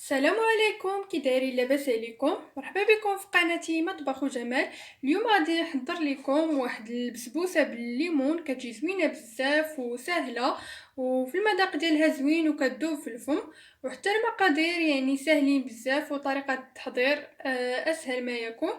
السلام عليكم، كي دايرين؟ لاباس عليكم؟ مرحبا بكم في قناتي مطبخ وجمال. اليوم غادي نحضر لكم واحد البسبوسه بالليمون، كتجي زوينه بزاف وسهله وفي المذاق ديالها زوين وكتذوب في الفم، وحتى المقادير يعني ساهلين بزاف وطريقه التحضير اسهل ما يكون.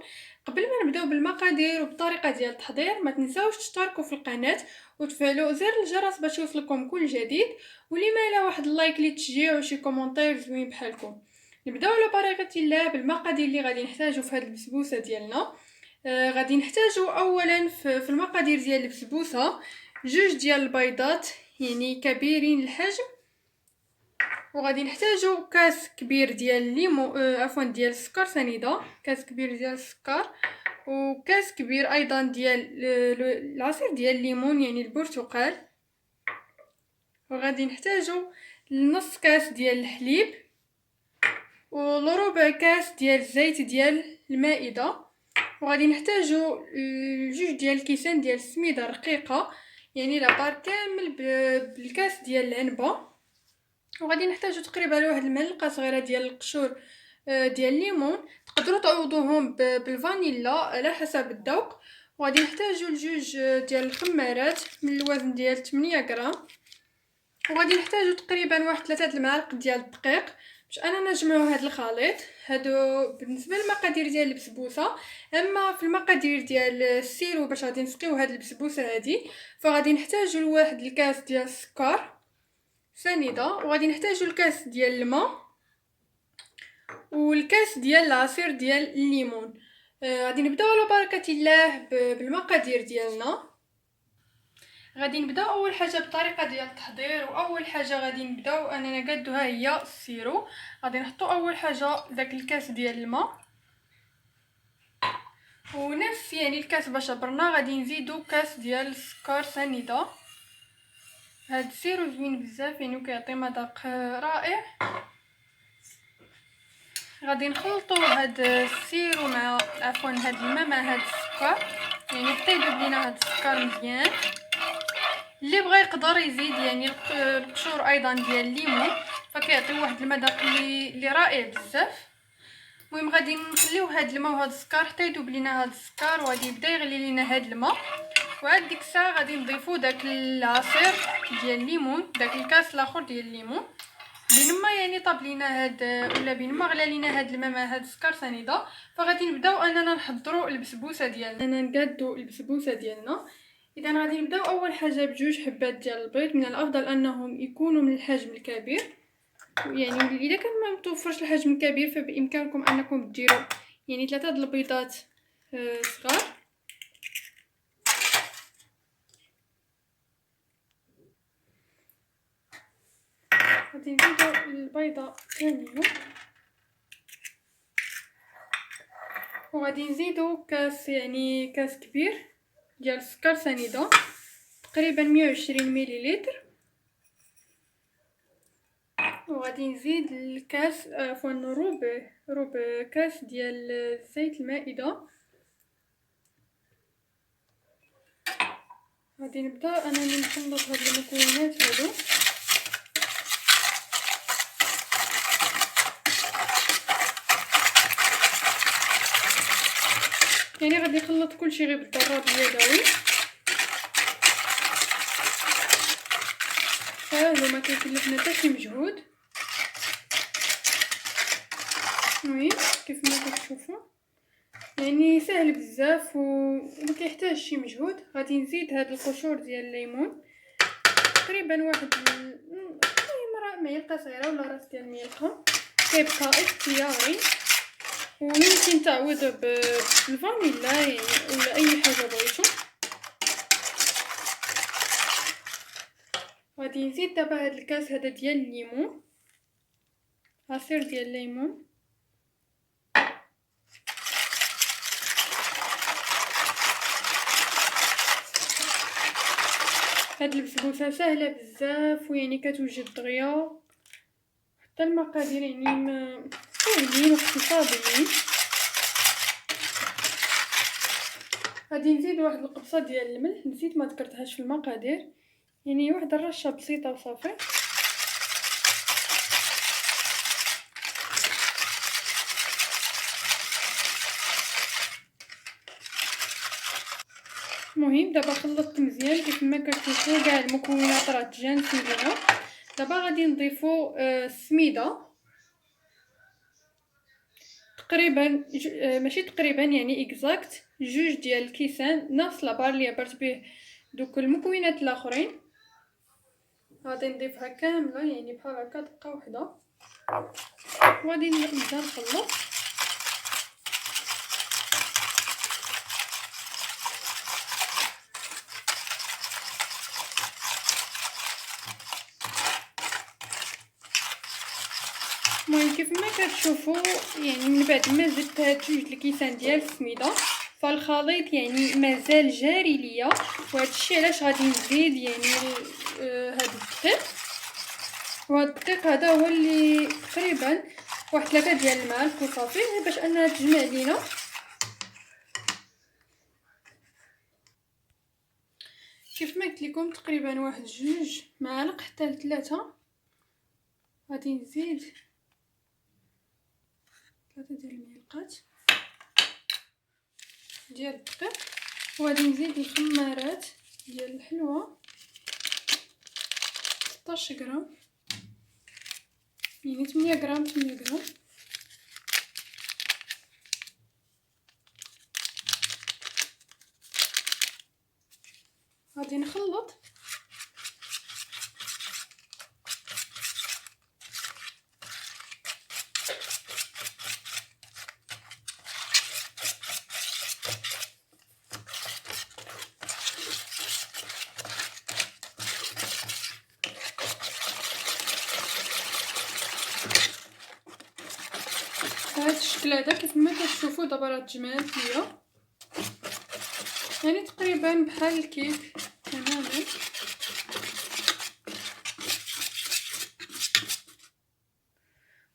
قبل ما نبداو بالمقادير وبالطريقه ديال التحضير، ما تنساوش تشتركوا في القناه وتفعلوا زر الجرس باش يوصلكم كل جديد، ولما لا واحد اللايك لتشجيع وشي كومونتير زوين بحالكم. نبداو على بركه الله بالمقادير اللي غادي نحتاجو في هذه البسبوسه ديالنا. غادي نحتاجو اولا في المقادير ديال البسبوسه جوج ديال البيضات يعني كبيرين الحجم، وغادي نحتاجو كاس كبير ديال الليمون ديال السكر سنيده، كاس كبير ديال السكر، وكاس كبير ايضا ديال العصير ديال الليمون يعني البرتقال، وغادي نحتاجو نص كاس ديال الحليب وربع كاس ديال الزيت ديال المائده، وغادي نحتاجو جوج ديال الكيسان ديال السميده رقيقه يعني لابار كامل بالكاس ديال العنبه، وغادي نحتاجو تقريبا واحد المعلقه صغيره ديال القشور ديال الليمون، تقدروا تعوضوهم بالفانيلا على حسب الذوق، وغادي نحتاجو الجوج ديال الخمارات من الوزن ديال 8 غرام، وغادي نحتاجو تقريبا واحد 3 المعالق ديال الدقيق باش انا نجمعو هذا الخليط. هادو بالنسبه للمقادير ديال البسبوسه. اما في المقادير ديال السيرو باش غادي نسقيو هاد البسبوسه هادي، فغادي نحتاجو واحد الكاس ديال السكر سنيده، وغادي نحتاجو الكاس ديال الماء والكاس ديال العصير ديال الليمون. غادي نبداو على بركه الله بالمقادير ديالنا. غادي نبداو اول حاجه بالطريقه ديال التحضير، واول حاجه غادي نبداو اننا نقادوها هي السيرو. غادي نحطو اول حاجه داك الكاس ديال الماء، ونفس يعني الكاس باش برنا غادي نزيدو كاس ديال السكر سنيده. هاد السيرو زوين بزاف يعني وكيعطي مذاق رائع. غادي نخلطو هاد السيرو مع هاد الماء مع هاد السكر يعني حتى يذوب لينا هاد السكر مزيان. اللي بغى يقدر يزيد يعني القشور ايضا ديال الليمون، فكيعطي واحد المذاق اللي رائع بزاف. المهم غادي نخليو هاد الماء وهاد السكر حتى يذوب لينا هاد السكر، وغادي يبدا يغلي لينا هاد الماء، وعاد ديك الساعه غادي نضيفو داك العصير ديال الليمون، داك الكاس الاخر ديال الليمون. بينما يعني طاب لينا هاد ولا بينما غلا لينا هاد الماء مع هاد السكر سنيده، فغادي نبداو اننا نحضروا البسبوسه ديالنا، اننا نقادو البسبوسه ديالنا. اذا غادي نبداو اول حاجه بجوج حبات ديال البيض، من الافضل انهم يكونوا من الحجم الكبير، يعني اذا كان ما متوفرش الحجم الكبير فبامكانكم انكم ديروا يعني 3 د البيضات صغار. غادي نزيدو البيضه ثانيه، وغادي نزيدو كاس كبير ديال السكر سنيده تقريبا 120 مليلتر، وغادي نزيد الكاس ربع كاس ديال زيت المائده. غادي نبدا انني نخلط هاد المكونات هادو. يعني غادي نخلط كلشي غير بالضرب اليدوي، ساهل وما كيكلفنا حتى شي مجهود. المهم كيف ما كتشوفوا يعني سهل بزاف وما كيحتاج شي مجهود. غادي نزيد هاد القشور ديال الليمون تقريبا واحد معلقه صغيره ولا راس ديال المعلقه، كيبقى اختياري، ويمكن تعويض بالفانيلا يعني ولا اي حاجه بغيتو. غادي نزيد دابا هاد الكاس هذا ديال الليمون، عصير ديال الليمون، هاد البسبوسه سهله بزاف ويعني كتوجد دغيا، حتى المقادير يعني ساهلين واقتصاديين. غادي نزيد واحد القبصه ديال الملح، نسيت ما ذكرتهاش في المقادير، يعني واحد الرشه بسيطه وصافي. المهم دابا خلطت مزيان كيف ما كتشوفوا كاع المكونات راه تجانسين لينا. دابا غادي نضيفو السميده تقريبا ماشي تقريبا يعني اكزاكت جوج ديال الكيسان، نفس لابار اللي عبرت به دوك المكونات الاخرين. غادي نضيفها كامله يعني بحال هكا دقه وحده، وغادي نبدا نخلط. المهم كيف ما كتشوفوا يعني من بعد ما زدت هاد جوج الكيسان ديال السميده فالخليط يعني مازال جاري ليا، وهذا الشيء علاش غادي نزيد يعني هاد الدقيق. وهاد الدقيق هذا هو اللي تقريبا واحد 3 ديال الملح وصافي باش انها تجمع لينا. كيف ما قلت لكم تقريبا واحد 2 معالق حتى ل3. غادي نزيد 3 ديال المعلقات ديال الدقيق، وغادي نزيد الخمارات ديال الحلوى 16 غرام، يعني 8 غرام 8 غرام. غادي نخلط. بهذا الشكل هذا كيف ما كتشوفوا دابا راه تجمعات ليا، يعني تقريبا بحال الكيك تماما.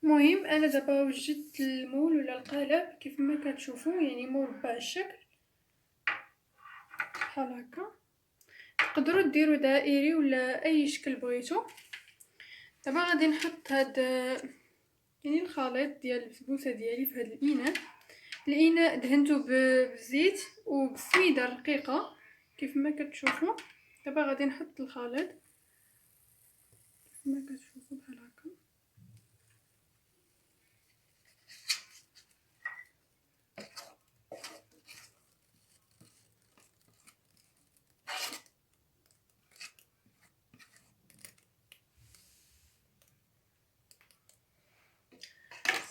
المهم انا دابا وجدت المول ولا القالب كيف ما كتشوفوا يعني مربع الشكل بحال هكا. تقدروا ديروا دائري ولا اي شكل بغيتو. دابا غادي نحط هاد يعني الخليط ديال البسبوسه ديالي في هاد الاناء دهنته بالزيت وبالسميده رقيقه كيف ما كتشوفوا. دابا غادي نحط الخليط كيف ما كتشوفوا بحال هكا.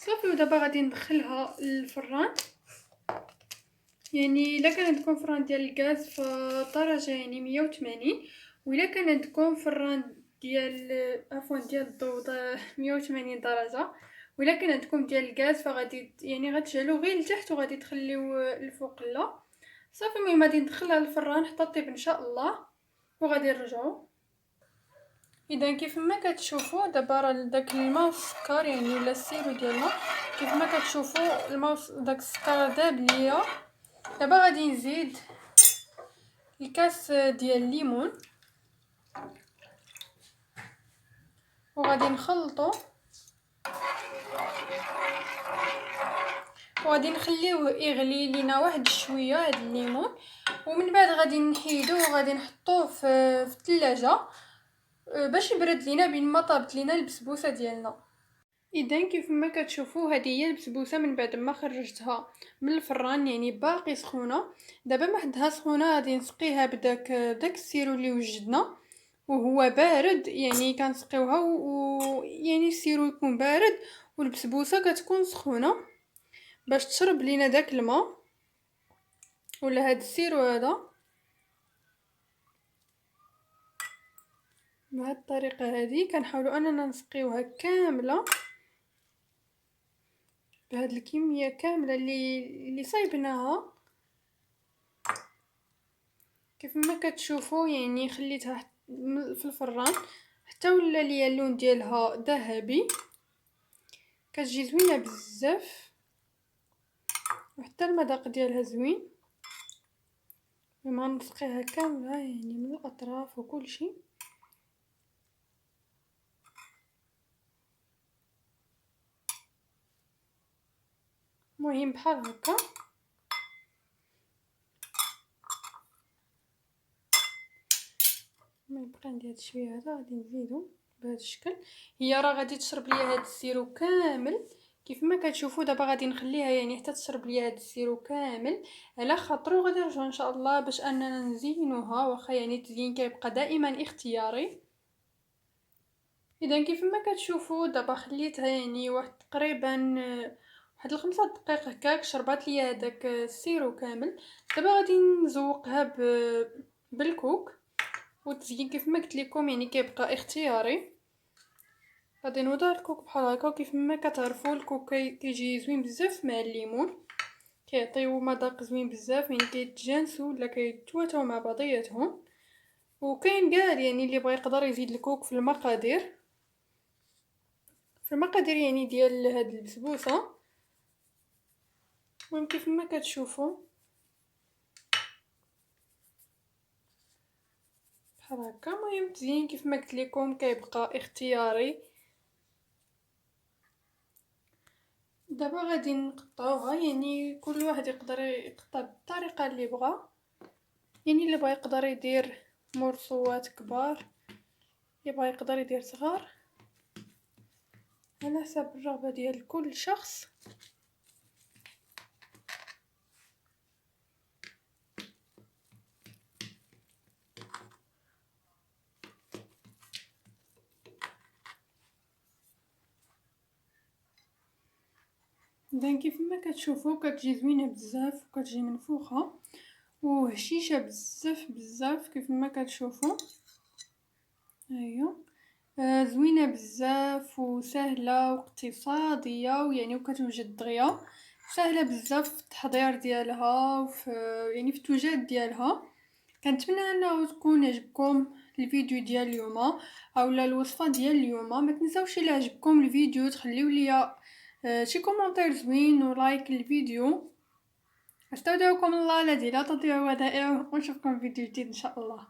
صافي ودابا غادي ندخلها للفران. يعني الا كان عندكم فران ديال الغاز فدرجه يعني 180، وإلا كان عندكم فران ديال ديال الضوء 180 درجه، وإلا كان عندكم ديال الغاز فغادي يعني غتشعلو غير لتحت وغادي تخليو الفوق لا. صافي المهم غادي ندخلها للفران حتى طيب ان شاء الله وغادي نرجعو. اذا كيف ما كتشوفوا دابا راه داك الماء والسكر يعني ولا السيرو ديالنا كيف ما كتشوفوا الماء داك السكر داب ليا. دابا غادي نزيد الكاس ديال الليمون وغادي نخلطو وغادي نخليوه يغلي لينا واحد شويه هاد الليمون، ومن بعد غادي نحيدوه وغادي نحطوه في الثلاجه باش يبرد لينا بين ما طابت لينا البسبوسه ديالنا. اذا كيف ما كتشوفوا هذه هي البسبوسه من بعد ما خرجتها من الفران يعني باقي سخونه. دابا ما حدها سخونه غادي نسقيها بداك السيرو اللي وجدنا وهو بارد، يعني كنسقيوها يعني السيرو يكون بارد والبسبوسه كتكون سخونه باش تشرب لينا داك الماء ولا هاد السيرو هذا. بهاد الطريقه هذه كنحاولوا اننا نسقيوها كامله بهاد الكميه كامله اللي صايبناها. كيف ما كتشوفوا يعني خليتها في الفران حتى ولا ليا اللون ديالها ذهبي، كتجي زوينه بزاف وحتى المذاق ديالها زوين. لما نسقيها كامله يعني من الاطراف وكل شيء. المهم بحال هكا المهم بقى عندي هاد شويه هذا غادي نزيدو بهذا الشكل. هي راه غادي تشرب ليا هاد السيرو كامل كيف ما كتشوفوا. دابا غادي نخليها يعني حتى تشرب ليا هاد السيرو كامل على خاطرو. غادي نرجعو ان شاء الله باش اننا نزينوها، واخا يعني التزيين كيبقى دائما اختياري. اذا كيف ما كتشوفوا دابا خليتها يعني واحد تقريبا واحد ل5 دقائق هكاك شربات ليا هذاك السيرو كامل. دابا غادي نزوقها بالكوك. والتزيين كيف ما قلت لكم يعني كيبقى اختياري. غادي نوضع الكوك بحال هكا، وكيف ما كتعرفوا الكوك كيجي زوين بزاف مع الليمون، كيعطيو مذاق زوين بزاف، يعني كيتجانسوا ولا كيتواتاو مع بعضياتهم. وكاين كاع يعني اللي بغى يقدر يزيد الكوك في المقادير، يعني ديال هاد البسبوسه. المهم كيف ما كتشوفوا بحال هكا. المهم التزيين كيف ما قلت لكم كيبقى اختياري. دابا غادي نقطعوها، يعني كل واحد يقدر يقطع بالطريقه اللي بغا. يعني اللي بغا يقدر يدير مرصوات كبار، اللي بغا يقدر يدير صغار، على حسب الرغبه ديال كل شخص. اذا كيف ما كتشوفوا كتجي زوينه بزاف وكتجي منفوخه وهشيشه بزاف بزاف كيف ما كتشوفوا. ايوا زوينه بزاف وسهله واقتصاديه، ويعني وكتوجد دغيا. سهله بزاف في التحضير ديالها وفي يعني في التوجاد ديالها. كنتمنى انه تكون عجبكم الفيديو ديال اليوم اولا الوصفه ديال اليوم. ما تنساوش الا عجبكم الفيديو تخليو ليا شي كومونتير زوين ولايك الفيديو. استودعكم الله الذي لا تضيع ودائعه، ونشوفكم في فيديو جديد ان شاء الله.